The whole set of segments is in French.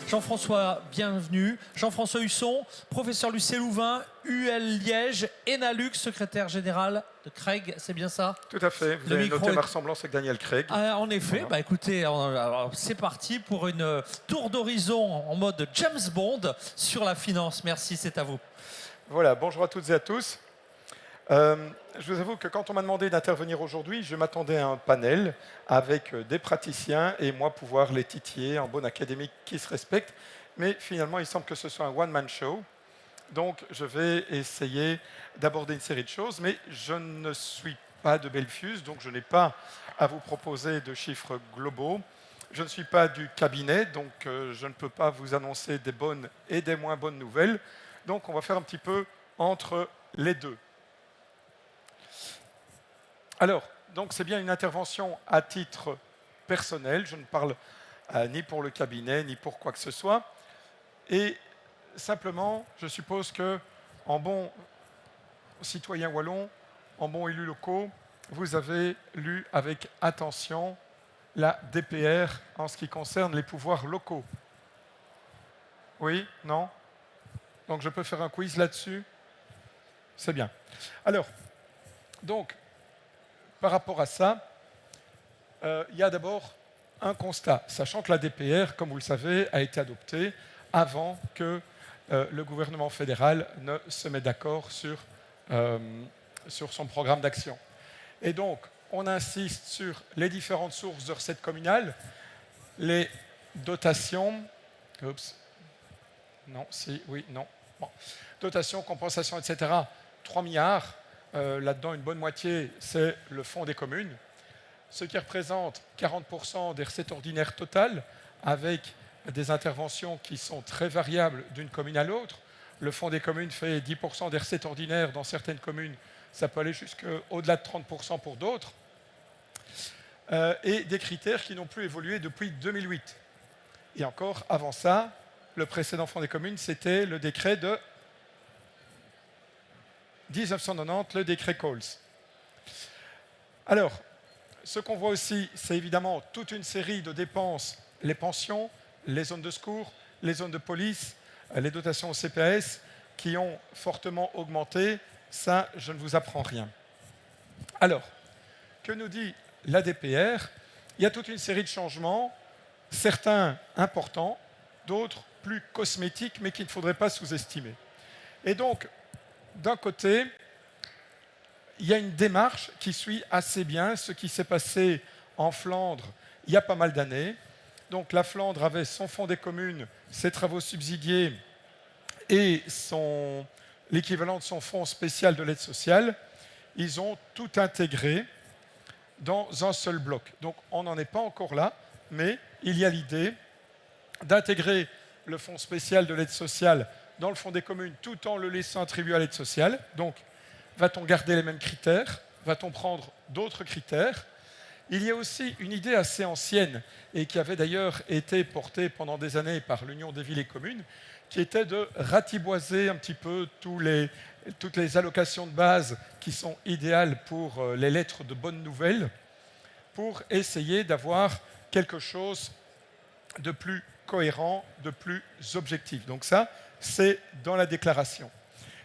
Jean-François, bienvenue. Jean-François Husson, professeur lycée Louvain, UL Liège, Enalux, secrétaire général de Craig, c'est bien ça? Tout à fait. Vous avez noté ma ressemblance avec Daniel Craig. Ah, en effet, Voilà. bah écoutez, c'est parti pour une tour d'horizon en mode James Bond sur la finance. Merci, c'est à vous. Voilà, bonjour à toutes et à tous. Je vous avoue que quand on m'a demandé d'intervenir aujourd'hui, je m'attendais à un panel avec des praticiens et moi pouvoir les titiller en bon académique qui se respecte. Mais finalement, il semble que ce soit un one-man show. Donc, je vais essayer d'aborder une série de choses, mais je ne suis pas de Belfius, donc je n'ai pas à vous proposer de chiffres globaux. Je ne suis pas du cabinet, donc je ne peux pas vous annoncer des bonnes et des moins bonnes nouvelles. Donc, on va faire un petit peu entre les deux. Alors, donc c'est bien une intervention à titre personnel. Je ne parle ni pour le cabinet, ni pour quoi que ce soit. Et simplement, je suppose que, en bon citoyen wallon, en bon élu locaux, vous avez lu avec attention la DPR en ce qui concerne les pouvoirs locaux. Oui? Non? Donc je peux faire un quiz là-dessus? C'est bien. Alors, donc, par rapport à ça, il y a d'abord un constat, sachant que la DPR, comme vous le savez, a été adoptée avant que le gouvernement fédéral ne se mette d'accord sur son programme d'action. Et donc, on insiste sur les différentes sources de recettes communales, les dotations, dotations, compensations, etc., 3 milliards. Là-dedans, une bonne moitié, c'est le fonds des communes, ce qui représente 40% des recettes ordinaires totales, avec des interventions qui sont très variables d'une commune à l'autre. Le fonds des communes fait 10% des recettes ordinaires dans certaines communes, ça peut aller jusqu'au-delà de 30% pour d'autres, et des critères qui n'ont plus évolué depuis 2008. Et encore, avant ça, le précédent fonds des communes, c'était le décret de 1990, le décret Coles. Alors, ce qu'on voit aussi, c'est évidemment toute une série de dépenses, les pensions, les zones de secours, les zones de police, les dotations au CPS, qui ont fortement augmenté. Ça, je ne vous apprends rien. Alors, que nous dit la DPR? Il y a toute une série de changements, certains importants, d'autres plus cosmétiques, mais qu'il ne faudrait pas sous-estimer. Et donc, d'un côté, il y a une démarche qui suit assez bien ce qui s'est passé en Flandre il y a pas mal d'années. Donc la Flandre avait son fonds des communes, ses travaux subsidiés et l'équivalent de son fonds spécial de l'aide sociale. Ils ont tout intégré dans un seul bloc. Donc on n'en est pas encore là, mais il y a l'idée d'intégrer le fonds spécial de l'aide sociale dans le fonds des communes tout en le laissant attribuer à l'aide sociale. Donc, va-t-on garder les mêmes critères? Va-t-on prendre d'autres critères? Il y a aussi une idée assez ancienne et qui avait d'ailleurs été portée pendant des années par l'Union des villes et communes, qui était de ratiboiser un petit peu toutes les allocations de base qui sont idéales pour les lettres de bonnes nouvelles, pour essayer d'avoir quelque chose de plus cohérent, de plus objectif. Donc ça, c'est dans la déclaration.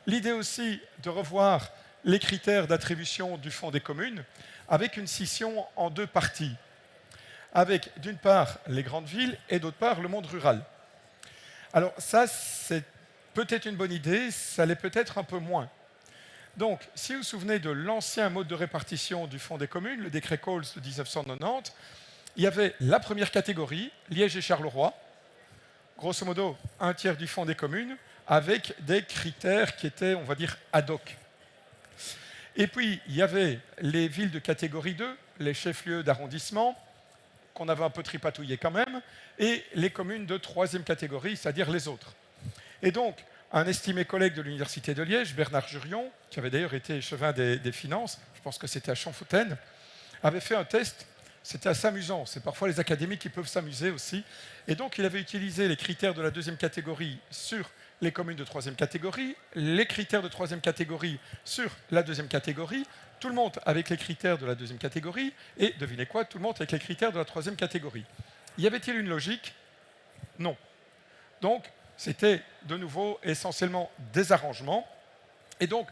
L'idée aussi de revoir les critères d'attribution du fonds des communes avec une scission en deux parties, avec d'une part les grandes villes et d'autre part le monde rural. Alors ça, c'est peut-être une bonne idée, ça l'est peut-être un peu moins. Donc, si vous vous souvenez de l'ancien mode de répartition du fonds des communes, le décret Coles de 1990, il y avait la première catégorie, Liège et Charleroi, grosso modo un tiers du fonds des communes, avec des critères qui étaient, on va dire, ad hoc. Et puis, il y avait les villes de catégorie 2, les chefs-lieux d'arrondissement, qu'on avait un peu tripatouillés quand même, et les communes de troisième catégorie, c'est-à-dire les autres. Et donc, un estimé collègue de l'Université de Liège, Bernard Jurion, qui avait d'ailleurs été échevin des finances, je pense que c'était à Champfontaine, avait fait un test. C'était assez amusant, c'est parfois les académiques qui peuvent s'amuser aussi. Et donc, il avait utilisé les critères de la deuxième catégorie sur les communes de troisième catégorie, les critères de troisième catégorie sur la deuxième catégorie, tout le monde avec les critères de la deuxième catégorie, et devinez quoi, tout le monde avec les critères de la troisième catégorie. Y avait-il une logique? Non. Donc, c'était de nouveau essentiellement des arrangements. Et donc,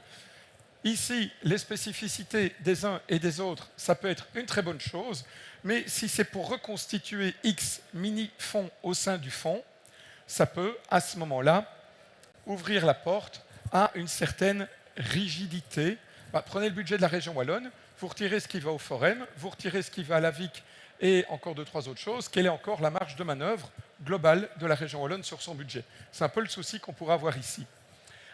ici, les spécificités des uns et des autres, ça peut être une très bonne chose, mais si c'est pour reconstituer X mini-fonds au sein du fonds, ça peut, à ce moment-là, ouvrir la porte à une certaine rigidité. Prenez le budget de la région wallonne, vous retirez ce qui va au Forum, vous retirez ce qui va à la VIC et encore 2-3 autres choses, quelle est encore la marge de manœuvre globale de la région wallonne sur son budget? C'est un peu le souci qu'on pourra avoir ici.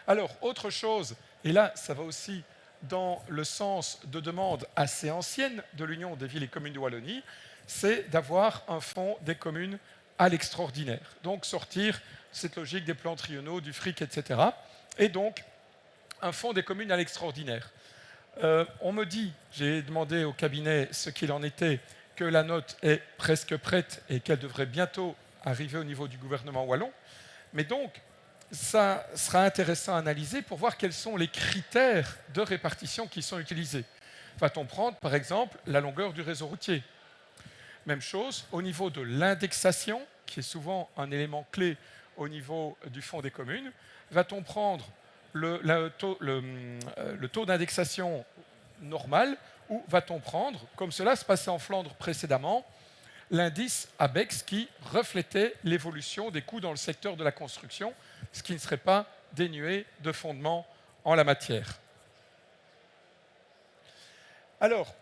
Alors, autre chose, et là, ça va aussi dans le sens de demande assez ancienne de l'Union des villes et communes de Wallonie, c'est d'avoir un fonds des communes à l'extraordinaire. Donc, sortir cette logique des plans triennaux, du fric, etc. Et donc, un fonds des communes à l'extraordinaire. On me dit, j'ai demandé au cabinet ce qu'il en était, que la note est presque prête et qu'elle devrait bientôt arriver au niveau du gouvernement wallon. Mais donc, ça sera intéressant à analyser pour voir quels sont les critères de répartition qui sont utilisés. Va-t-on prendre, par exemple, la longueur du réseau routier? Même chose, au niveau de l'indexation, qui est souvent un élément clé au niveau du fonds des communes, va-t-on prendre le taux d'indexation normal ou va-t-on prendre, comme cela se passait en Flandre précédemment, l'indice ABEX qui reflétait l'évolution des coûts dans le secteur de la construction, ce qui ne serait pas dénué de fondement en la matière. Alors,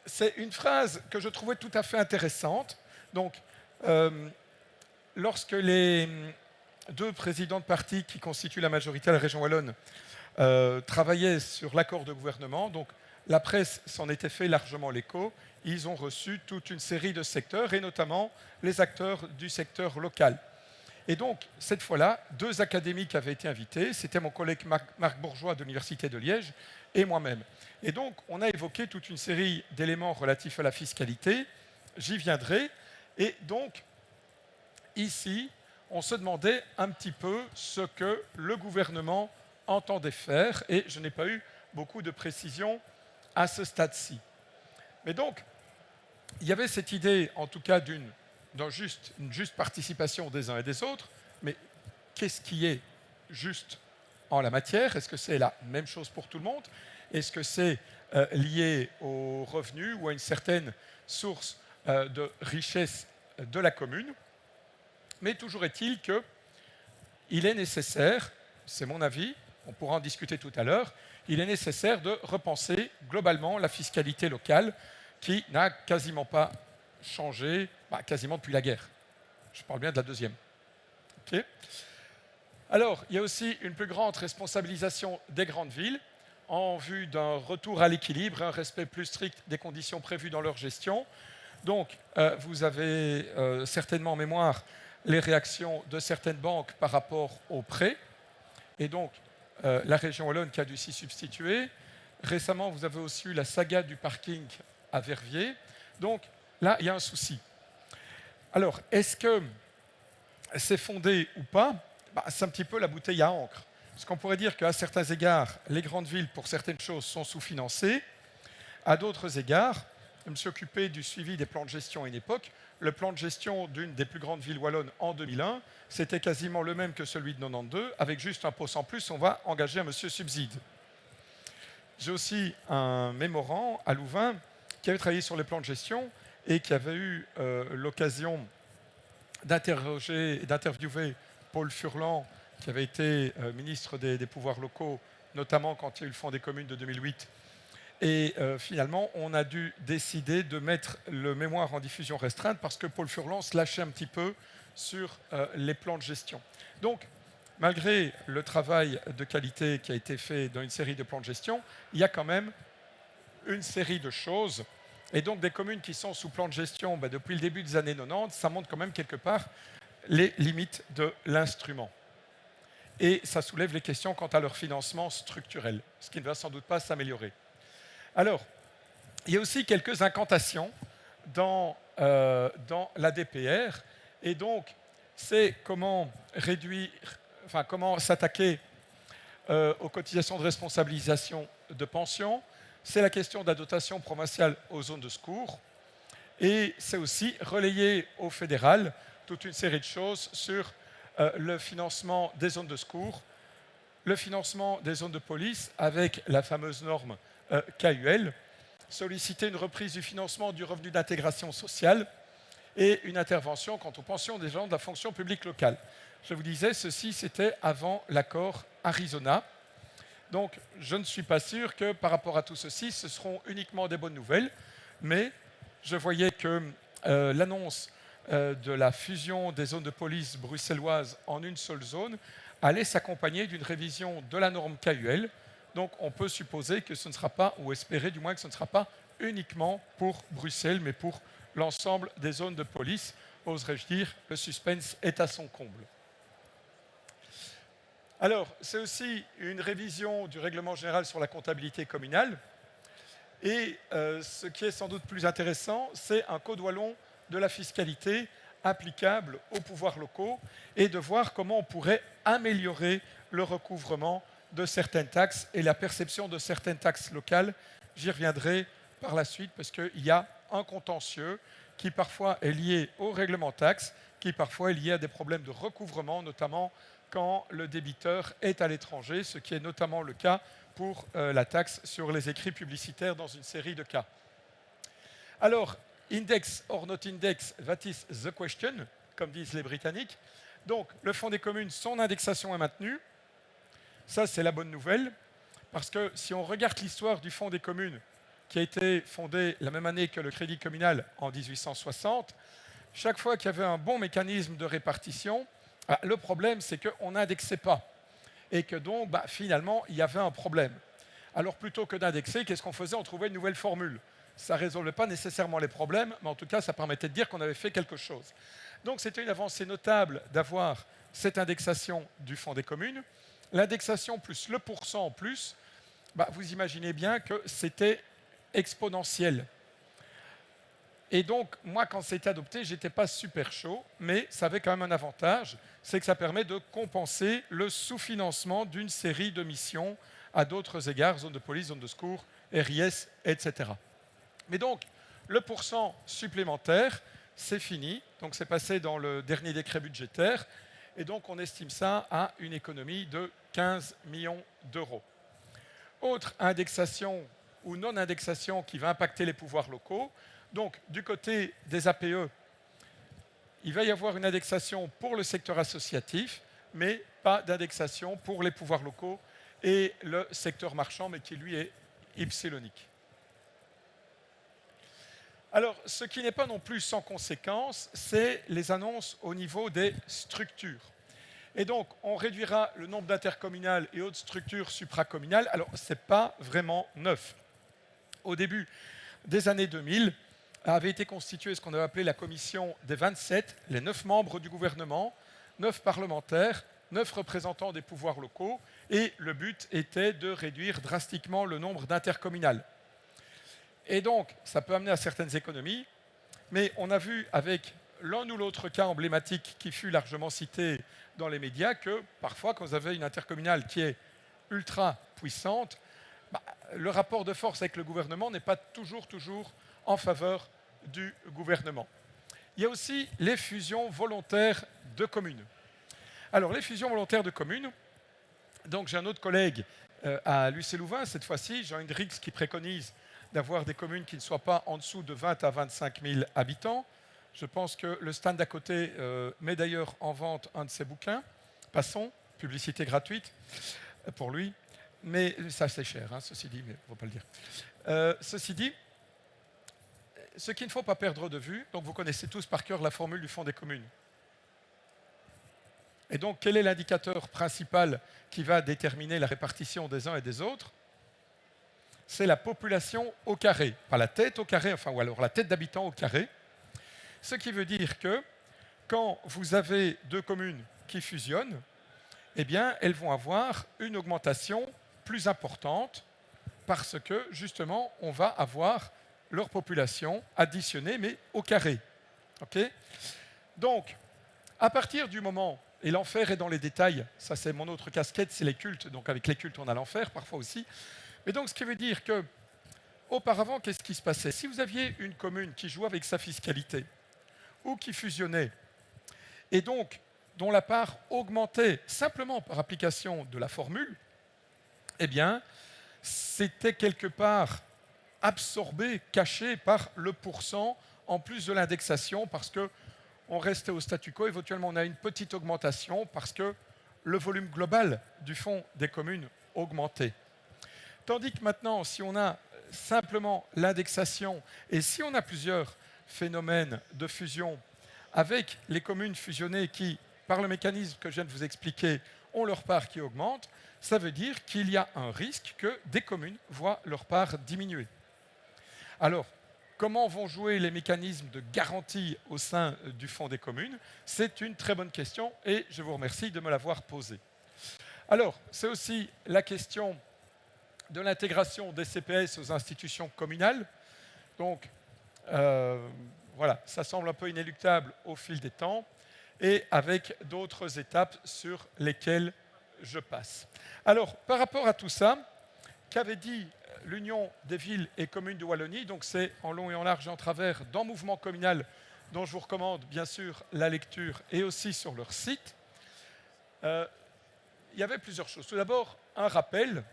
c'est une phrase que je trouvais tout à fait intéressante. Donc, lorsque les deux présidents de parti qui constituent la majorité à la région wallonne travaillaient sur l'accord de gouvernement, donc la presse s'en était fait largement l'écho, ils ont reçu toute une série de secteurs, et notamment les acteurs du secteur local. Et donc, cette fois-là, deux académiques avaient été invités, c'était mon collègue Marc Bourgeois de l'Université de Liège et moi-même. Et donc, on a évoqué toute une série d'éléments relatifs à la fiscalité, j'y viendrai, et donc, ici, on se demandait un petit peu ce que le gouvernement entendait faire, et je n'ai pas eu beaucoup de précisions à ce stade-ci. Mais donc, il y avait cette idée, en tout cas, d'une juste participation des uns et des autres, mais qu'est-ce qui est juste en la matière? Est-ce que c'est la même chose pour tout le monde? Est-ce que c'est lié aux revenus ou à une certaine source de richesse de la commune? Mais toujours est-il qu'il est nécessaire, c'est mon avis, on pourra en discuter tout à l'heure, il est nécessaire de repenser globalement la fiscalité locale qui n'a quasiment pas changé, quasiment depuis la guerre. Je parle bien de la deuxième. Okay. Alors, il y a aussi une plus grande responsabilisation des grandes villes en vue d'un retour à l'équilibre, un respect plus strict des conditions prévues dans leur gestion. Donc, vous avez certainement en mémoire les réactions de certaines banques par rapport aux prêts. Et donc, la région wallonne qui a dû s'y substituer. Récemment, vous avez aussi eu la saga du parking à Verviers. Donc, là, il y a un souci. Alors, est-ce que c'est fondé ou pas? C'est un petit peu la bouteille à encre. Parce qu'on pourrait dire qu'à certains égards, les grandes villes, pour certaines choses, sont sous-financées. À d'autres égards, je me suis occupé du suivi des plans de gestion à une époque. Le plan de gestion d'une des plus grandes villes wallonnes en 2001, c'était quasiment le même que celui de 92, avec juste un poste en plus, on va engager un monsieur subside. J'ai aussi un mémorand à Louvain qui avait travaillé sur les plans de gestion et qui avait eu l'occasion d'interroger et d'interviewer Paul Furlan, qui avait été ministre des pouvoirs locaux, notamment quand il y a eu le Fonds des communes de 2008. Et finalement, on a dû décider de mettre le mémoire en diffusion restreinte parce que Paul Furlan se lâchait un petit peu sur les plans de gestion. Donc, malgré le travail de qualité qui a été fait dans une série de plans de gestion, il y a quand même une série de choses. Et donc, des communes qui sont sous plan de gestion depuis le début des années 90, ça montre quand même quelque part les limites de l'instrument. Et ça soulève les questions quant à leur financement structurel, ce qui ne va sans doute pas s'améliorer. Alors, il y a aussi quelques incantations dans la DPR, et donc c'est comment s'attaquer aux cotisations de responsabilisation de pension, c'est la question de la dotation provinciale aux zones de secours, et c'est aussi relayer au fédéral toute une série de choses sur le financement des zones de secours, le financement des zones de police avec la fameuse norme KUL, solliciter une reprise du financement du revenu d'intégration sociale et une intervention quant aux pensions des gens de la fonction publique locale. Je vous disais, ceci c'était avant l'accord Arizona. Donc je ne suis pas sûr que par rapport à tout ceci, ce seront uniquement des bonnes nouvelles, mais je voyais que l'annonce de la fusion des zones de police bruxelloises en une seule zone allait s'accompagner d'une révision de la norme KUL. Donc on peut supposer que ce ne sera pas, ou espérer du moins que ce ne sera pas uniquement pour Bruxelles, mais pour l'ensemble des zones de police. Oserais-je dire, le suspense est à son comble. Alors, c'est aussi une révision du règlement général sur la comptabilité communale. Et ce qui est sans doute plus intéressant, c'est un code wallon de la fiscalité applicable aux pouvoirs locaux et de voir comment on pourrait améliorer le recouvrement de certaines taxes et la perception de certaines taxes locales. J'y reviendrai par la suite parce qu'il y a un contentieux qui parfois est lié au règlement taxe, qui parfois est lié à des problèmes de recouvrement, notamment quand le débiteur est à l'étranger, ce qui est notamment le cas pour la taxe sur les écrits publicitaires dans une série de cas. Alors, index or not index, that is the question, comme disent les Britanniques. Donc, le Fonds des communes, son indexation est maintenue. Ça, c'est la bonne nouvelle, parce que si on regarde l'histoire du Fonds des communes, qui a été fondé la même année que le Crédit communal en 1860, chaque fois qu'il y avait un bon mécanisme de répartition, le problème, c'est qu'on n'indexait pas et que donc, finalement, il y avait un problème. Alors, plutôt que d'indexer, qu'est-ce qu'on faisait? On trouvait une nouvelle formule. Ça ne résolvait pas nécessairement les problèmes, mais en tout cas, ça permettait de dire qu'on avait fait quelque chose. Donc, c'était une avancée notable d'avoir cette indexation du Fonds des communes. L'indexation plus le pourcent en plus, vous imaginez bien que c'était exponentiel. Et donc, moi, quand c'était adopté, je n'étais pas super chaud, mais ça avait quand même un avantage, c'est que ça permet de compenser le sous-financement d'une série de missions à d'autres égards, zone de police, zone de secours, RIS, etc. Mais donc, le pourcent supplémentaire, c'est fini. Donc, c'est passé dans le dernier décret budgétaire. Et donc, on estime ça à une économie de 15 millions d'euros. Autre indexation ou non-indexation qui va impacter les pouvoirs locaux. Donc, du côté des APE, il va y avoir une indexation pour le secteur associatif, mais pas d'indexation pour les pouvoirs locaux et le secteur marchand, mais qui lui est epsilonique. Alors, ce qui n'est pas non plus sans conséquence, c'est les annonces au niveau des structures. Et donc, on réduira le nombre d'intercommunales et autres structures supracommunales. Alors, ce n'est pas vraiment neuf. Au début des années 2000, avait été constituée ce qu'on avait appelé la commission des 27, les 9 membres du gouvernement, 9 parlementaires, 9 représentants des pouvoirs locaux, et le but était de réduire drastiquement le nombre d'intercommunales. Et donc, ça peut amener à certaines économies, mais on a vu avec l'un ou l'autre cas emblématique qui fut largement cité dans les médias que parfois, quand vous avez une intercommunale qui est ultra puissante, le rapport de force avec le gouvernement n'est pas toujours en faveur du gouvernement. Il y a aussi les fusions volontaires de communes. Alors, les fusions volontaires de communes, donc j'ai un autre collègue à Lucé-Louvain, cette fois-ci, Jean Hendrix, qui préconise d'avoir des communes qui ne soient pas en dessous de 20 à 25 000 habitants. Je pense que le stand d'à côté met d'ailleurs en vente un de ses bouquins. Passons, publicité gratuite pour lui. Mais ça, c'est cher, ceci dit, mais on ne va pas le dire. Ceci dit, ce qu'il ne faut pas perdre de vue, donc vous connaissez tous par cœur la formule du Fonds des communes. Et donc, quel est l'indicateur principal qui va déterminer la répartition des uns et des autres? C'est la population au carré, pas la tête au carré, ou alors la tête d'habitants au carré. Ce qui veut dire que quand vous avez deux communes qui fusionnent, eh bien, elles vont avoir une augmentation plus importante parce que, justement, on va avoir leur population additionnée, mais au carré. Okay? Donc, à partir du moment, et l'enfer est dans les détails, ça c'est mon autre casquette, c'est les cultes, donc avec les cultes on a l'enfer parfois aussi, mais donc ce qui veut dire que, auparavant, qu'est-ce qui se passait? Si vous aviez une commune qui jouait avec sa fiscalité, ou qui fusionnait, et donc, dont la part augmentait simplement par application de la formule, eh bien, c'était quelque part absorbé, caché par le pourcent en plus de l'indexation parce qu'on restait au statu quo. Éventuellement, on a une petite augmentation parce que le volume global du fonds des communes augmentait. Tandis que maintenant, si on a simplement l'indexation et si on a plusieurs phénomènes de fusion avec les communes fusionnées qui, par le mécanisme que je viens de vous expliquer, ont leur part qui augmente, ça veut dire qu'il y a un risque que des communes voient leur part diminuer. Alors, comment vont jouer les mécanismes de garantie au sein du fonds des communes? C'est une très bonne question et je vous remercie de me l'avoir posée. Alors, c'est aussi la question de l'intégration des CPS aux institutions communales. Donc, voilà, ça semble un peu inéluctable au fil des temps et avec d'autres étapes sur lesquelles je passe. Alors, par rapport à tout ça, qu'avait dit l'Union des villes et communes de Wallonie? Donc, c'est en long et en large et en travers dans Mouvement communal, dont je vous recommande bien sûr la lecture et aussi sur leur site. Il y avait plusieurs choses. Tout d'abord, un rappel,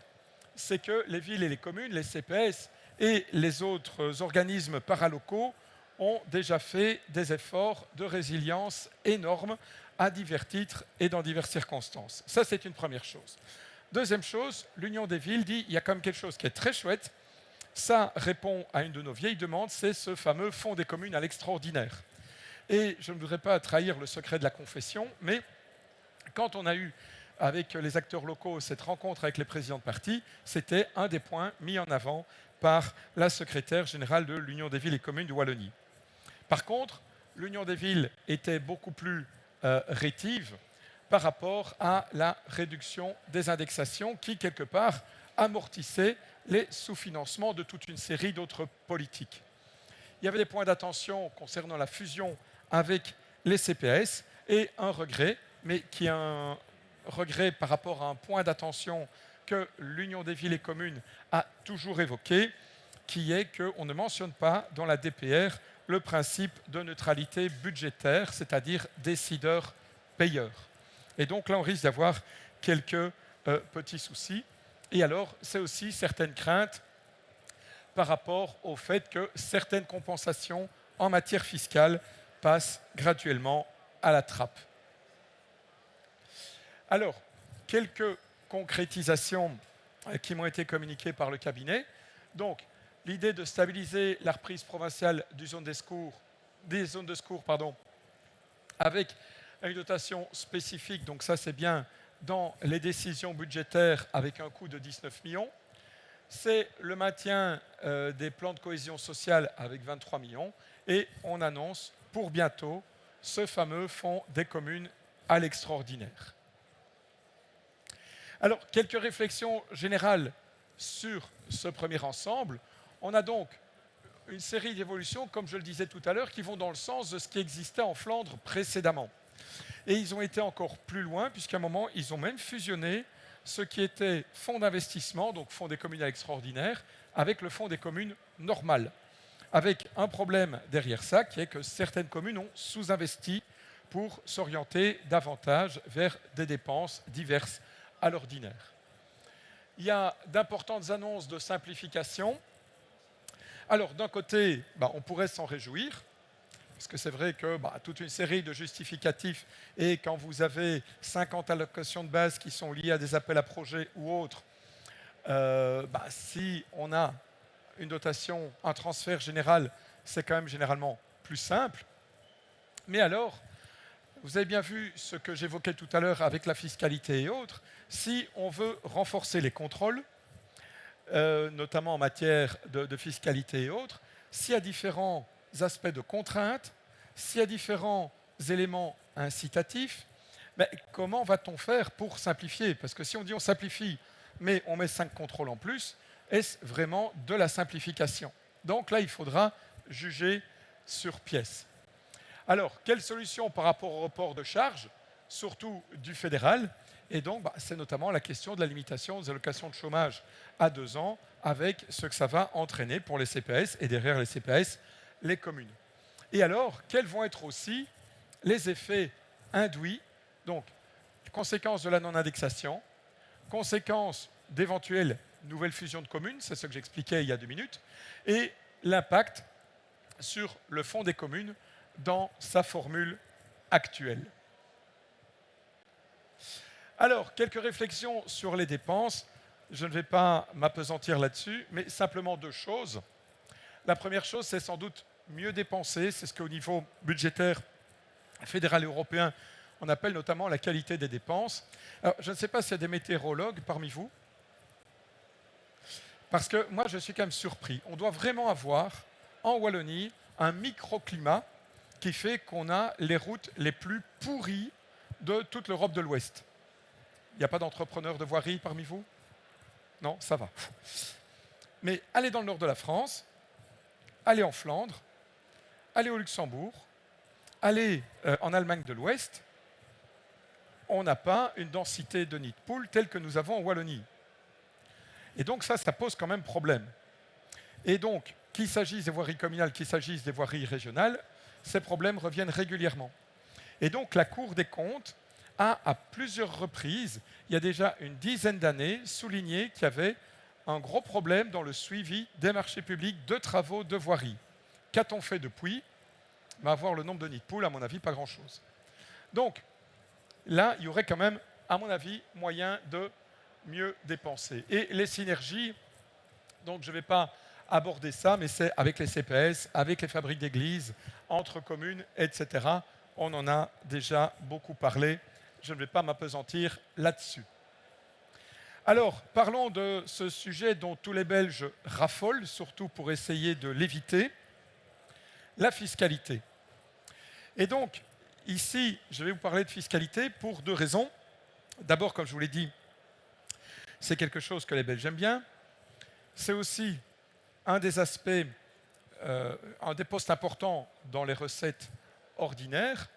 c'est que les villes et les communes, les CPS et les autres organismes paralocaux ont déjà fait des efforts de résilience énormes à divers titres et dans diverses circonstances. Ça, c'est une première chose. Deuxième chose, l'Union des villes dit il y a quand même quelque chose qui est très chouette. Ça répond à une de nos vieilles demandes, c'est ce fameux fonds des communes à l'extraordinaire. Et je ne voudrais pas trahir le secret de la confession, mais quand on a eu avec les acteurs locaux cette rencontre avec les présidents de parti, c'était un des points mis en avant par la secrétaire générale de l'Union des villes et communes de Wallonie. Par contre, l'Union des villes était beaucoup plus rétive par rapport à la réduction des indexations qui, quelque part, amortissait les sous-financements de toute une série d'autres politiques. Il y avait des points d'attention concernant la fusion avec les CPS et un regret, mais qui est un regret par rapport à un point d'attention que l'Union des villes et communes a toujours évoqué, qui est qu'on ne mentionne pas dans la DPR le principe de neutralité budgétaire, c'est-à-dire décideur-payeur. Et donc là, on risque d'avoir quelques petits soucis. Et alors, c'est aussi certaines craintes par rapport au fait que certaines compensations en matière fiscale passent graduellement à la trappe. Alors, quelques concrétisations qui m'ont été communiquées par le cabinet. Donc, l'idée de stabiliser la reprise provinciale des zones de secours, avec une dotation spécifique, donc ça c'est bien dans les décisions budgétaires avec un coût de 19 millions. C'est le maintien des plans de cohésion sociale avec 23 millions et on annonce pour bientôt ce fameux fonds des communes à l'extraordinaire. Alors, quelques réflexions générales sur ce premier ensemble. On a donc une série d'évolutions, comme je le disais tout à l'heure, qui vont dans le sens de ce qui existait en Flandre précédemment. Et ils ont été encore plus loin, puisqu'à un moment, ils ont même fusionné ce qui était fonds d'investissement, donc fonds des communes à l'extraordinaire, avec le fonds des communes normales. Avec un problème derrière ça, qui est que certaines communes ont sous-investi pour s'orienter davantage vers des dépenses diverses à l'ordinaire. Il y a d'importantes annonces de simplification. Alors, d'un côté, on pourrait s'en réjouir, parce que c'est vrai que toute une série de justificatifs, et quand vous avez 50 allocations de base qui sont liées à des appels à projets ou autres, si on a une dotation, un transfert général, c'est quand même généralement plus simple. Mais alors, vous avez bien vu ce que j'évoquais tout à l'heure avec la fiscalité et autres, si on veut renforcer les contrôles, notamment en matière de fiscalité et autres, s'il y a différents aspects de contraintes, s'il y a différents éléments incitatifs, comment va-t-on faire pour simplifier? Parce que si on dit on simplifie, mais on met 5 contrôles en plus, est-ce vraiment de la simplification? Donc là, il faudra juger sur pièce. Alors, quelle solution par rapport au report de charges, surtout du fédéral? Et donc, c'est notamment la question de la limitation des allocations de chômage à 2 ans, avec ce que ça va entraîner pour les CPS et derrière les CPS, les communes. Et alors, quels vont être aussi les effets induits Donc, conséquence de la non-indexation, conséquence d'éventuelles nouvelles fusions de communes, c'est ce que j'expliquais il y a 2 minutes, et l'impact sur le fonds des communes dans sa formule actuelle. Alors, quelques réflexions sur les dépenses. Je ne vais pas m'appesantir là-dessus, mais simplement 2 choses. La première chose, c'est sans doute mieux dépenser. C'est ce qu'au niveau budgétaire fédéral et européen, on appelle notamment la qualité des dépenses. Alors, je ne sais pas s'il y a des météorologues parmi vous, parce que moi, je suis quand même surpris. On doit vraiment avoir, en Wallonie, un microclimat qui fait qu'on a les routes les plus pourries de toute l'Europe de l'Ouest. Il n'y a pas d'entrepreneurs de voirie parmi vous? Non, ça va. Mais allez dans le nord de la France, allez en Flandre, allez au Luxembourg, allez en Allemagne de l'Ouest, on n'a pas une densité de nids de poules telle que nous avons en Wallonie. Et donc ça pose quand même problème. Et donc, qu'il s'agisse des voiries communales, qu'il s'agisse des voiries régionales, ces problèmes reviennent régulièrement. Et donc la Cour des comptes a, à plusieurs reprises, il y a déjà une dizaine d'années, souligné qu'il y avait un gros problème dans le suivi des marchés publics de travaux de voirie. Qu'a-t-on fait depuis? Avoir le nombre de nids de poules, à mon avis, pas grand-chose. Donc, là, il y aurait quand même, à mon avis, moyen de mieux dépenser. Et les synergies, donc je ne vais pas aborder ça, mais c'est avec les CPS, avec les fabriques d'églises, entre communes, etc. On en a déjà beaucoup parlé. Je ne vais pas m'appesantir là-dessus. Alors, parlons de ce sujet dont tous les Belges raffolent, surtout pour essayer de l'éviter, la fiscalité. Et donc, ici, je vais vous parler de fiscalité pour 2 raisons. D'abord, comme je vous l'ai dit, c'est quelque chose que les Belges aiment bien. C'est aussi un des aspects, un des postes importants dans les recettes ordinaires.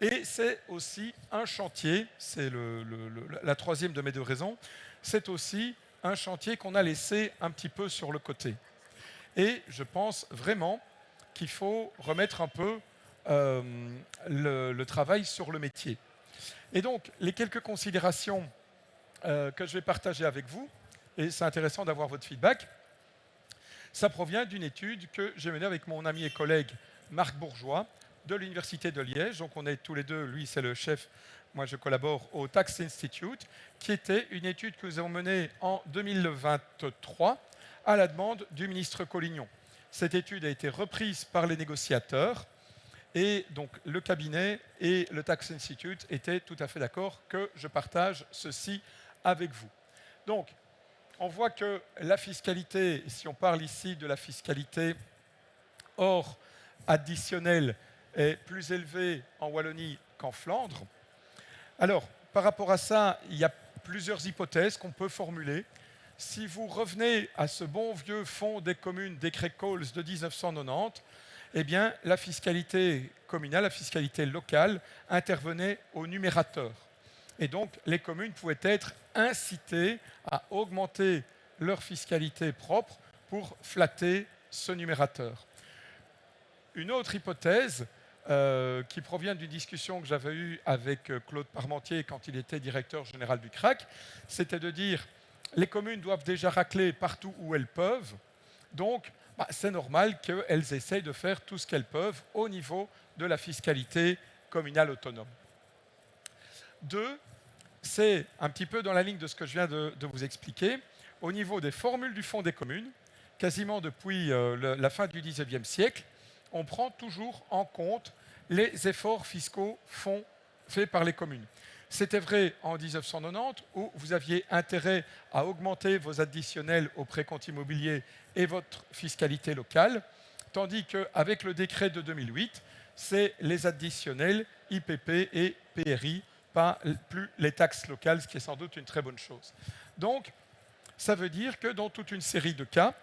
Et c'est aussi un chantier, c'est la 3e de mes 2 raisons, c'est aussi un chantier qu'on a laissé un petit peu sur le côté. Et je pense vraiment qu'il faut remettre un peu le travail sur le métier. Et donc, les quelques considérations que je vais partager avec vous, et c'est intéressant d'avoir votre feedback, ça provient d'une étude que j'ai menée avec mon ami et collègue Marc Bourgeois de l'Université de Liège. Donc on est tous les deux, lui c'est le chef, moi je collabore au Tax Institute, qui était une étude que nous avons menée en 2023 à la demande du ministre Collignon. Cette étude a été reprise par les négociateurs et donc le cabinet et le Tax Institute étaient tout à fait d'accord que je partage ceci avec vous. Donc, on voit que la fiscalité, si on parle ici de la fiscalité hors additionnelle, est plus élevée en Wallonie qu'en Flandre. Alors, par rapport à ça, il y a plusieurs hypothèses qu'on peut formuler. Si vous revenez à ce bon vieux fonds des communes, décret Coles de 1990, eh bien, la fiscalité communale, la fiscalité locale, intervenait au numérateur. Et donc, les communes pouvaient être incitées à augmenter leur fiscalité propre pour flatter ce numérateur. Une autre hypothèse qui provient d'une discussion que j'avais eue avec Claude Parmentier quand il était directeur général du CRAC, c'était de dire les communes doivent déjà racler partout où elles peuvent, donc c'est normal qu'elles essayent de faire tout ce qu'elles peuvent au niveau de la fiscalité communale autonome. 2, c'est un petit peu dans la ligne de ce que je viens de vous expliquer. Au niveau des formules du Fonds des communes, quasiment depuis la fin du XIXe siècle, on prend toujours en compte les efforts fiscaux faits par les communes. C'était vrai en 1990 où vous aviez intérêt à augmenter vos additionnels au précompte immobilier et votre fiscalité locale, tandis qu'avec le décret de 2008, c'est les additionnels IPP et PRI, pas plus les taxes locales, ce qui est sans doute une très bonne chose. Donc, ça veut dire que dans toute une série de cas,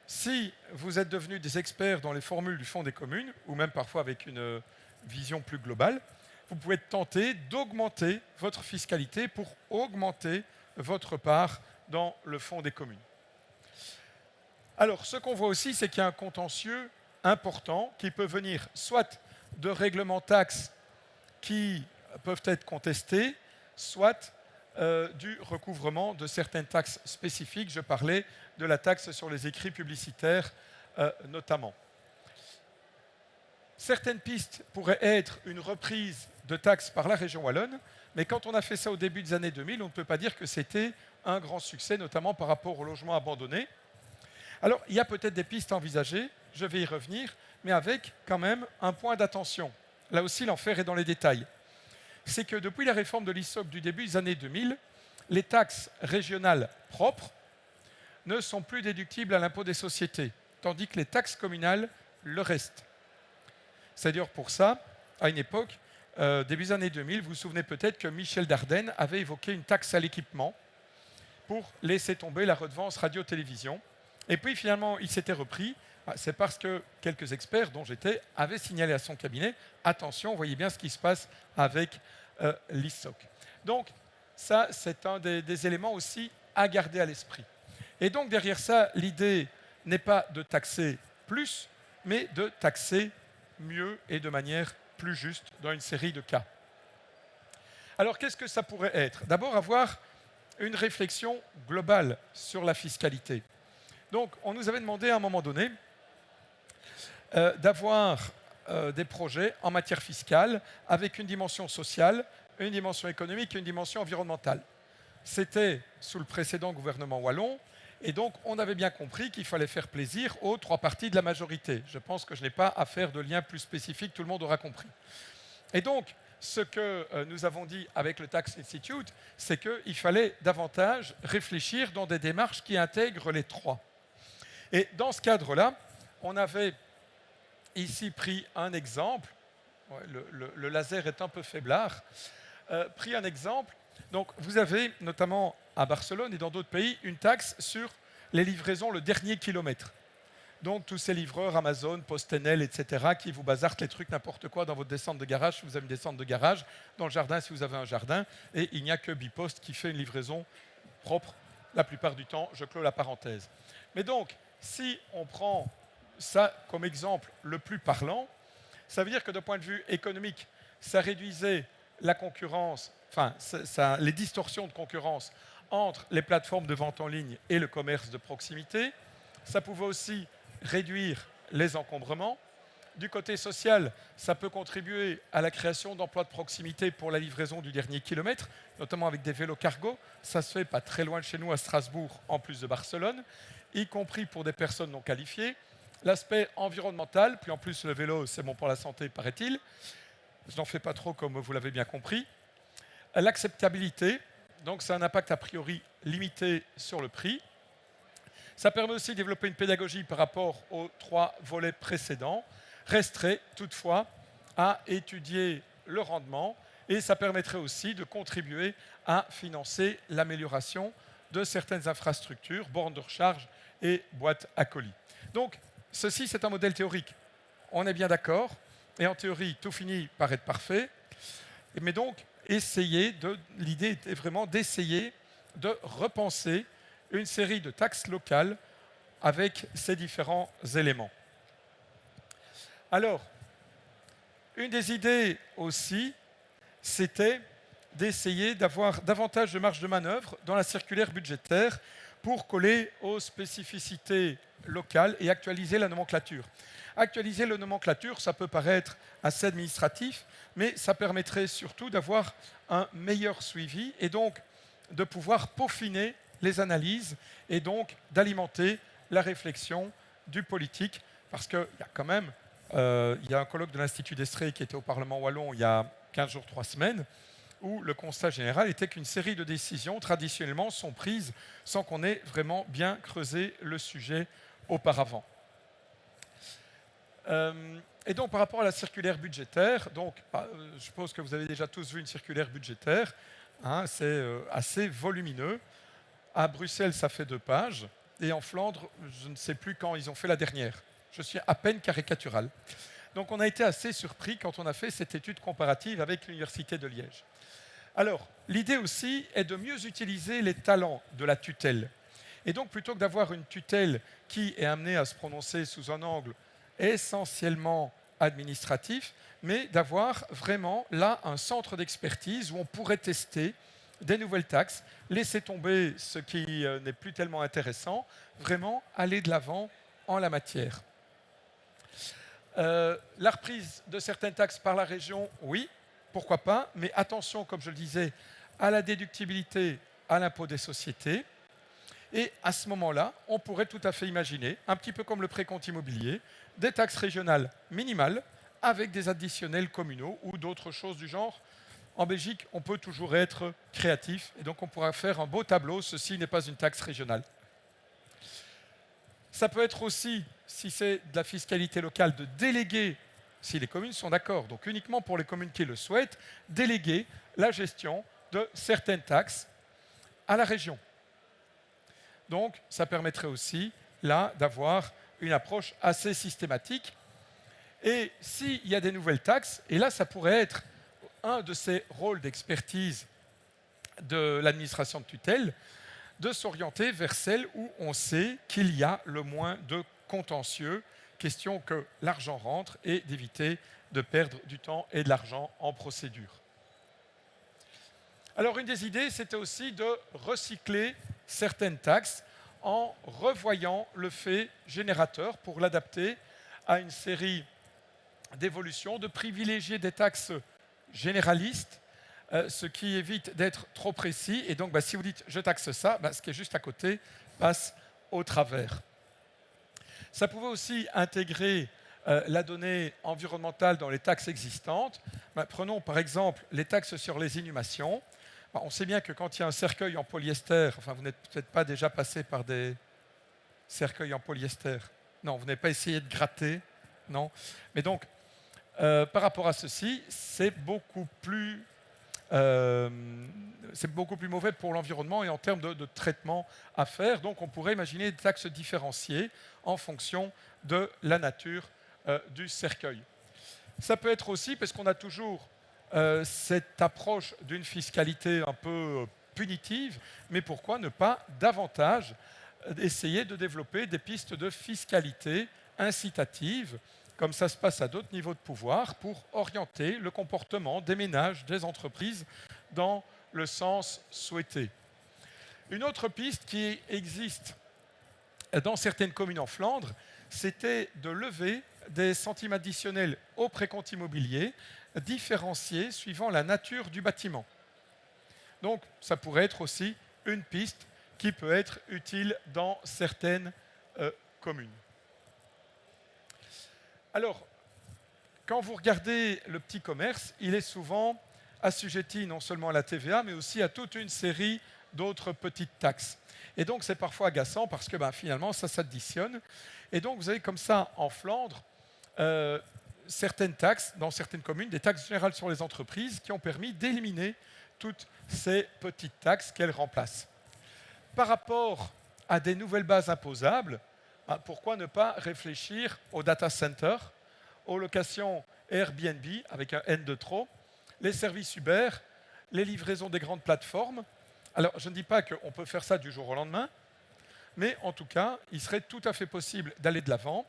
si vous êtes devenus des experts dans les formules du Fonds des communes, ou même parfois avec une vision plus globale, vous pouvez être tenté d'augmenter votre fiscalité pour augmenter votre part dans le Fonds des communes. Alors, ce qu'on voit aussi, c'est qu'il y a un contentieux important qui peut venir soit de règlements taxes qui peuvent être contestées, soit du recouvrement de certaines taxes spécifiques. Je parlais de la taxe sur les écrits publicitaires notamment. Certaines pistes pourraient être une reprise de taxes par la région wallonne, mais quand on a fait ça au début des années 2000, on ne peut pas dire que c'était un grand succès, notamment par rapport aux logements abandonnés. Alors, il y a peut-être des pistes à envisager, je vais y revenir, mais avec quand même un point d'attention. Là aussi, l'enfer est dans les détails. C'est que depuis la réforme de l'ISOC du début des années 2000, les taxes régionales propres ne sont plus déductibles à l'impôt des sociétés, tandis que les taxes communales le restent. C'est-à-dire pour ça, à une époque, début des années 2000, vous vous souvenez peut-être que Michel Dardenne avait évoqué une taxe à l'équipement pour laisser tomber la redevance radio-télévision. Et puis finalement, il s'était repris. C'est parce que quelques experts, dont j'étais, avaient signalé à son cabinet « Attention, voyez bien ce qui se passe avec l'ISOC ». Donc, ça, c'est un des éléments aussi à garder à l'esprit. Et donc, derrière ça, l'idée n'est pas de taxer plus, mais de taxer mieux et de manière plus juste dans une série de cas. Alors, qu'est-ce que ça pourrait être? D'abord, avoir une réflexion globale sur la fiscalité. Donc, on nous avait demandé à un moment donné d'avoir des projets en matière fiscale avec une dimension sociale, une dimension économique et une dimension environnementale. C'était sous le précédent gouvernement wallon, et donc on avait bien compris qu'il fallait faire plaisir aux trois partis de la majorité. Je pense que je n'ai pas à faire de lien plus spécifique, tout le monde aura compris. Et donc, ce que nous avons dit avec le Tax Institute, c'est qu'il fallait davantage réfléchir dans des démarches qui intègrent les trois. Et dans ce cadre-là, on avait ici pris un exemple. Ouais, le laser est un peu faiblard. Pris un exemple. Donc, vous avez notamment à Barcelone et dans d'autres pays une taxe sur les livraisons le dernier kilomètre. Donc, tous ces livreurs, Amazon, PostNL, etc., qui vous bazartent les trucs n'importe quoi dans votre descente de garage, si vous avez une descente de garage, dans le jardin, si vous avez un jardin, et il n'y a que Bipost qui fait une livraison propre la plupart du temps. Je clôt la parenthèse. Mais donc, si on prend ça comme exemple le plus parlant, ça veut dire que d'un point de vue économique, ça réduisait la concurrence, enfin, les distorsions de concurrence entre les plateformes de vente en ligne et le commerce de proximité. Ça pouvait aussi réduire les encombrements. Du côté social, ça peut contribuer à la création d'emplois de proximité pour la livraison du dernier kilomètre, notamment avec des vélos cargo. Ça se fait pas très loin de chez nous, à Strasbourg, en plus de Barcelone, y compris pour des personnes non qualifiées. L'aspect environnemental, puis en plus le vélo, c'est bon pour la santé, paraît-il. Je n'en fais pas trop, comme vous l'avez bien compris. L'acceptabilité, donc c'est un impact a priori limité sur le prix. Ça permet aussi de développer une pédagogie par rapport aux trois volets précédents. Resterait toutefois à étudier le rendement et ça permettrait aussi de contribuer à financer l'amélioration de certaines infrastructures, bornes de recharge et boîtes à colis. Donc, ceci, c'est un modèle théorique. On est bien d'accord. Et en théorie, tout finit par être parfait. Mais donc, l'idée était vraiment d'essayer de repenser une série de taxes locales avec ces différents éléments. Alors, une des idées aussi, c'était d'essayer d'avoir davantage de marge de manœuvre dans la circulaire budgétaire pour coller aux spécificités locales et actualiser la nomenclature. Actualiser la nomenclature, ça peut paraître assez administratif, mais ça permettrait surtout d'avoir un meilleur suivi et donc de pouvoir peaufiner les analyses et donc d'alimenter la réflexion du politique, parce qu'il y a quand même il y a un colloque de l'Institut d'Estrée qui était au Parlement wallon il y a 15 jours, 3 semaines, où le constat général était qu'une série de décisions, traditionnellement, sont prises sans qu'on ait vraiment bien creusé le sujet auparavant. Et donc, par rapport à la circulaire budgétaire, donc, je suppose que vous avez déjà tous vu une circulaire budgétaire, hein, c'est assez volumineux. À Bruxelles, ça fait 2 pages, et en Flandre, je ne sais plus quand ils ont fait la dernière. Je suis à peine caricatural. Donc, on a été assez surpris quand on a fait cette étude comparative avec l'Université de Liège. Alors, l'idée aussi est de mieux utiliser les talents de la tutelle. Et donc, plutôt que d'avoir une tutelle qui est amenée à se prononcer sous un angle essentiellement administratif, mais d'avoir vraiment là un centre d'expertise où on pourrait tester des nouvelles taxes, laisser tomber ce qui n'est plus tellement intéressant, vraiment aller de l'avant en la matière. La reprise de certaines taxes par la région, oui, pourquoi pas, mais attention, comme je le disais, à la déductibilité à l'impôt des sociétés. Et à ce moment-là, on pourrait tout à fait imaginer, un petit peu comme le précompte immobilier, des taxes régionales minimales avec des additionnels communaux ou d'autres choses du genre. En Belgique, on peut toujours être créatif et donc on pourra faire un beau tableau, ceci n'est pas une taxe régionale. Ça peut être aussi, si c'est de la fiscalité locale, de déléguer, si les communes sont d'accord, donc uniquement pour les communes qui le souhaitent, déléguer la gestion de certaines taxes à la région. Donc, ça permettrait aussi, là, d'avoir une approche assez systématique. Et s'il y a des nouvelles taxes, et là, ça pourrait être un de ces rôles d'expertise de l'administration de tutelle, de s'orienter vers celle où on sait qu'il y a le moins de contentieux, question que l'argent rentre, et d'éviter de perdre du temps et de l'argent en procédure. Alors, une des idées, c'était aussi de recycler certaines taxes en revoyant le fait générateur pour l'adapter à une série d'évolutions, de privilégier des taxes généralistes, ce qui évite d'être trop précis. Et donc, si vous dites « je taxe ça », ce qui est juste à côté passe au travers. Ça pouvait aussi intégrer la donnée environnementale dans les taxes existantes. Prenons par exemple les taxes sur les inhumations. On sait bien que quand il y a un cercueil en polyester, enfin vous n'êtes peut-être pas déjà passé par des cercueils en polyester. Non, vous n'avez pas essayé de gratter. Non. Mais donc, par rapport à ceci, c'est beaucoup plus mauvais pour l'environnement et en termes de traitement à faire. Donc on pourrait imaginer des taxes différenciées en fonction de la nature du cercueil. Ça peut être aussi, parce qu'on a toujours cette approche d'une fiscalité un peu punitive, mais pourquoi ne pas davantage essayer de développer des pistes de fiscalité incitative, comme ça se passe à d'autres niveaux de pouvoir, pour orienter le comportement des ménages, des entreprises, dans le sens souhaité. Une autre piste qui existe dans certaines communes en Flandre, c'était de lever des centimes additionnels au précompte immobilier, différenciés suivant la nature du bâtiment. Donc, ça pourrait être aussi une piste qui peut être utile dans certaines communes. Alors, quand vous regardez le petit commerce, il est souvent assujetti non seulement à la TVA, mais aussi à toute une série d'autres petites taxes. Et donc, c'est parfois agaçant parce que finalement, ça s'additionne. Et donc, vous avez comme ça, en Flandre, certaines taxes, dans certaines communes, des taxes générales sur les entreprises qui ont permis d'éliminer toutes ces petites taxes qu'elles remplacent. Par rapport à des nouvelles bases imposables, pourquoi ne pas réfléchir aux data centers, aux locations Airbnb, avec un N de trop, les services Uber, les livraisons des grandes plateformes. Alors, je ne dis pas qu'on peut faire ça du jour au lendemain, mais en tout cas, il serait tout à fait possible d'aller de l'avant.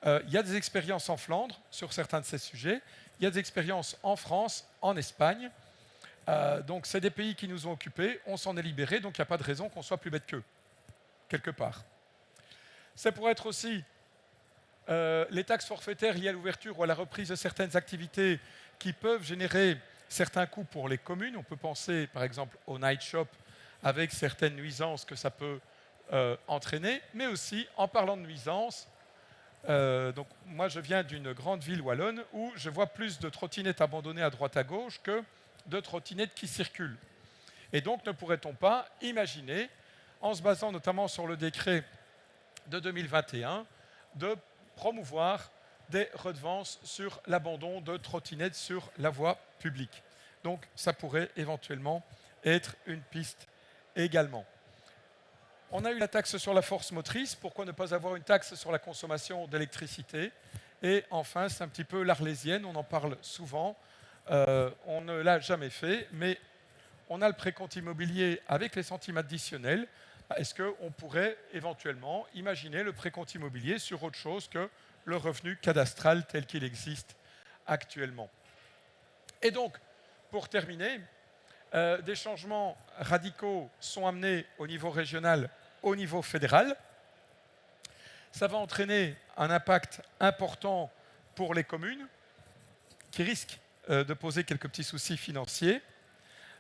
Il y a des expériences en Flandre sur certains de ces sujets. Il y a des expériences en France, en Espagne. Donc, c'est des pays qui nous ont occupés. On s'en est libérés, donc il n'y a pas de raison qu'on soit plus bête qu'eux, quelque part. Ça pourrait être aussi les taxes forfaitaires liées à l'ouverture ou à la reprise de certaines activités qui peuvent générer certains coûts pour les communes. On peut penser, par exemple, au night shop avec certaines nuisances que ça peut entraîner, mais aussi, en parlant de nuisances, donc moi je viens d'une grande ville wallonne où je vois plus de trottinettes abandonnées à droite à gauche que de trottinettes qui circulent. Et donc ne pourrait-on pas imaginer, en se basant notamment sur le décret de 2021, de promouvoir des redevances sur l'abandon de trottinettes sur la voie publique. Donc ça pourrait éventuellement être une piste également. On a eu la taxe sur la force motrice, pourquoi ne pas avoir une taxe sur la consommation d'électricité? Et enfin, c'est un petit peu l'Arlésienne, on en parle souvent, on ne l'a jamais fait, mais on a le précompte immobilier avec les centimes additionnels. Est-ce qu'on pourrait éventuellement imaginer le précompte immobilier sur autre chose que le revenu cadastral tel qu'il existe actuellement. Et donc, pour terminer, des changements radicaux sont amenés au niveau régional, au niveau fédéral. Ça va entraîner un impact important pour les communes qui risquent de poser quelques petits soucis financiers.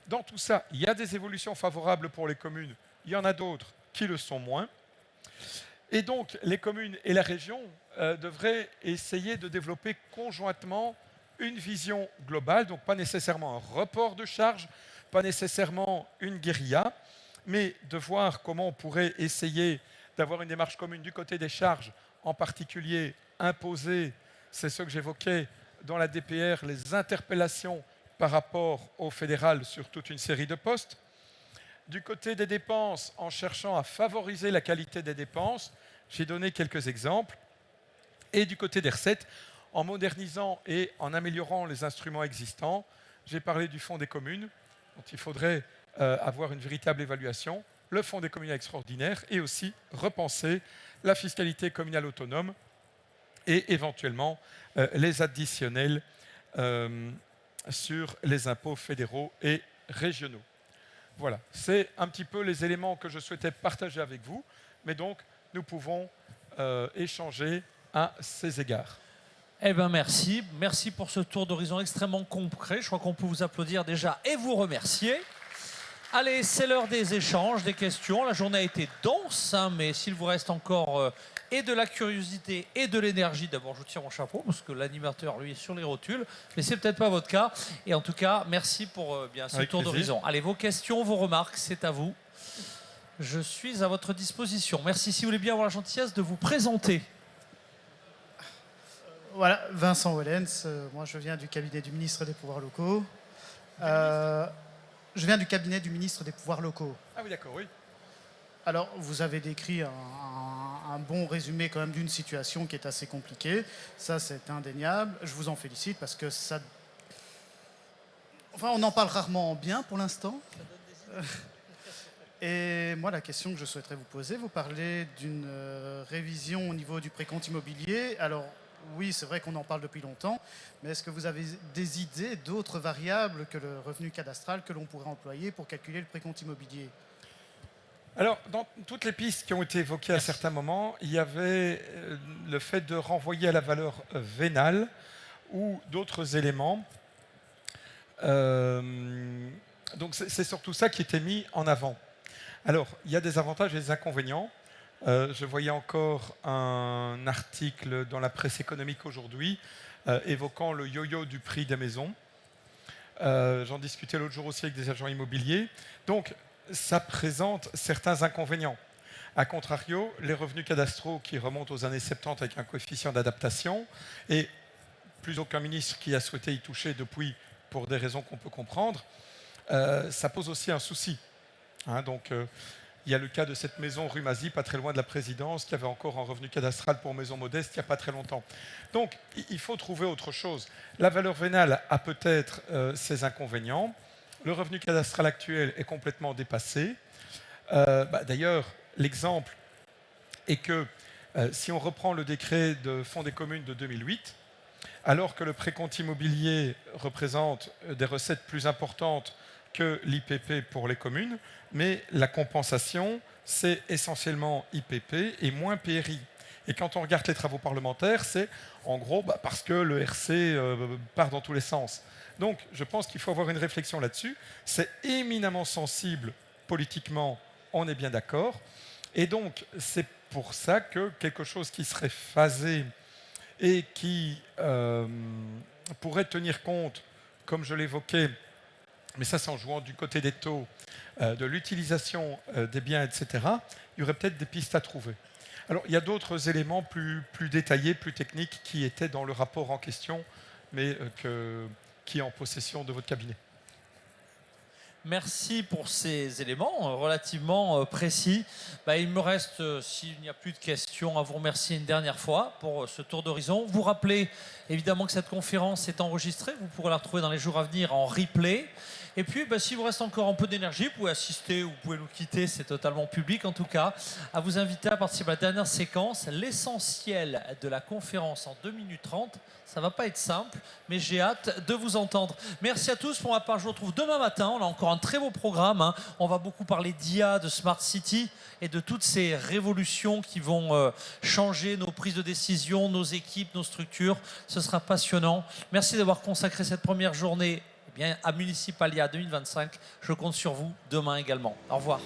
Dans tout ça, il y a des évolutions favorables pour les communes, il y en a d'autres qui le sont moins. Et donc, les communes et la région devraient essayer de développer conjointement une vision globale, donc pas nécessairement un report de charges, pas nécessairement une guérilla, mais de voir comment on pourrait essayer d'avoir une démarche commune du côté des charges, en particulier imposer, c'est ce que j'évoquais dans la DPR, les interpellations par rapport au fédéral sur toute une série de postes. Du côté des dépenses, en cherchant à favoriser la qualité des dépenses, j'ai donné quelques exemples. Et du côté des recettes, en modernisant et en améliorant les instruments existants. J'ai parlé du fonds des communes, dont il faudrait avoir une véritable évaluation, le fonds des communes extraordinaires et aussi repenser la fiscalité communale autonome et éventuellement les additionnels sur les impôts fédéraux et régionaux. Voilà, c'est un petit peu les éléments que je souhaitais partager avec vous, mais donc nous pouvons échanger à ces égards. Eh bien, merci. Merci pour ce tour d'horizon extrêmement concret. Je crois qu'on peut vous applaudir déjà et vous remercier. Allez, c'est l'heure des échanges, des questions. La journée a été dense, hein, mais s'il vous reste encore et de la curiosité et de l'énergie, d'abord je vous tire mon chapeau, parce que l'animateur, lui, est sur les rotules, mais c'est peut-être pas votre cas. Et en tout cas, merci pour bien ce tour d'horizon. Allez, vos questions, vos remarques, c'est à vous. Je suis à votre disposition. Merci, si vous voulez bien avoir la gentillesse de vous présenter. Voilà, Vincent Wellens, moi je viens du cabinet du ministre des Pouvoirs locaux. Je viens du cabinet du ministre des Pouvoirs locaux. Ah oui, d'accord, oui. Alors, vous avez décrit un bon résumé quand même d'une situation qui est assez compliquée. Ça, c'est indéniable. Je vous en félicite parce que ça... Enfin, on en parle rarement en bien pour l'instant. Et moi, la question que je souhaiterais vous poser, vous parlez d'une révision au niveau du précompte immobilier. Alors, oui, c'est vrai qu'on en parle depuis longtemps, mais est-ce que vous avez des idées d'autres variables que le revenu cadastral que l'on pourrait employer pour calculer le précompte immobilier? Alors, dans toutes les pistes qui ont été évoquées à certains moments, il y avait le fait de renvoyer à la valeur vénale ou d'autres éléments. Donc, c'est surtout ça qui était mis en avant. Alors, il y a des avantages et des inconvénients. Je voyais encore un article dans la presse économique aujourd'hui évoquant le yo-yo du prix des maisons. J'en discutais l'autre jour aussi avec des agents immobiliers. Donc, ça présente certains inconvénients. A contrario, les revenus cadastraux qui remontent aux années 70 avec un coefficient d'adaptation, et plus aucun ministre qui a souhaité y toucher depuis pour des raisons qu'on peut comprendre, ça pose aussi un souci. Hein, donc, il y a le cas de cette maison rue Mazie, pas très loin de la présidence, qui avait encore un revenu cadastral pour maison modeste il n'y a pas très longtemps. Donc, il faut trouver autre chose. La valeur vénale a peut-être ses inconvénients. Le revenu cadastral actuel est complètement dépassé. D'ailleurs, l'exemple est que si on reprend le décret de Fonds des communes de 2008, alors que le précompte immobilier représente des recettes plus importantes que l'IPP pour les communes, mais la compensation, c'est essentiellement IPP et moins PRI. Et quand on regarde les travaux parlementaires, c'est en gros parce que le RC part dans tous les sens. Donc, je pense qu'il faut avoir une réflexion là-dessus. C'est éminemment sensible politiquement, on est bien d'accord. Et donc, c'est pour ça que quelque chose qui serait phasé et qui pourrait tenir compte, comme je l'évoquais, mais ça c'est en jouant du côté des taux, de l'utilisation des biens, etc., il y aurait peut-être des pistes à trouver. Alors, il y a d'autres éléments plus détaillés, plus techniques, qui étaient dans le rapport en question, mais qui est en possession de votre cabinet. Merci pour ces éléments relativement précis. Il me reste, s'il n'y a plus de questions, à vous remercier une dernière fois pour ce tour d'horizon. Vous rappelez évidemment que cette conférence est enregistrée. Vous pourrez la retrouver dans les jours à venir en replay. Et puis, s'il vous reste encore un peu d'énergie, vous pouvez assister ou vous pouvez nous quitter, c'est totalement public en tout cas, à vous inviter à participer à la dernière séquence, l'essentiel de la conférence en 2 minutes 30. Ça va pas être simple, mais j'ai hâte de vous entendre. Merci à tous. Pour ma part, je vous retrouve demain matin. On a encore un très beau programme, hein. On va beaucoup parler d'IA, de Smart City et de toutes ces révolutions qui vont changer nos prises de décision, nos équipes, nos structures. Ce sera passionnant. Merci d'avoir consacré cette première journée à Municipalia 2025. Je compte sur vous demain également. Au revoir.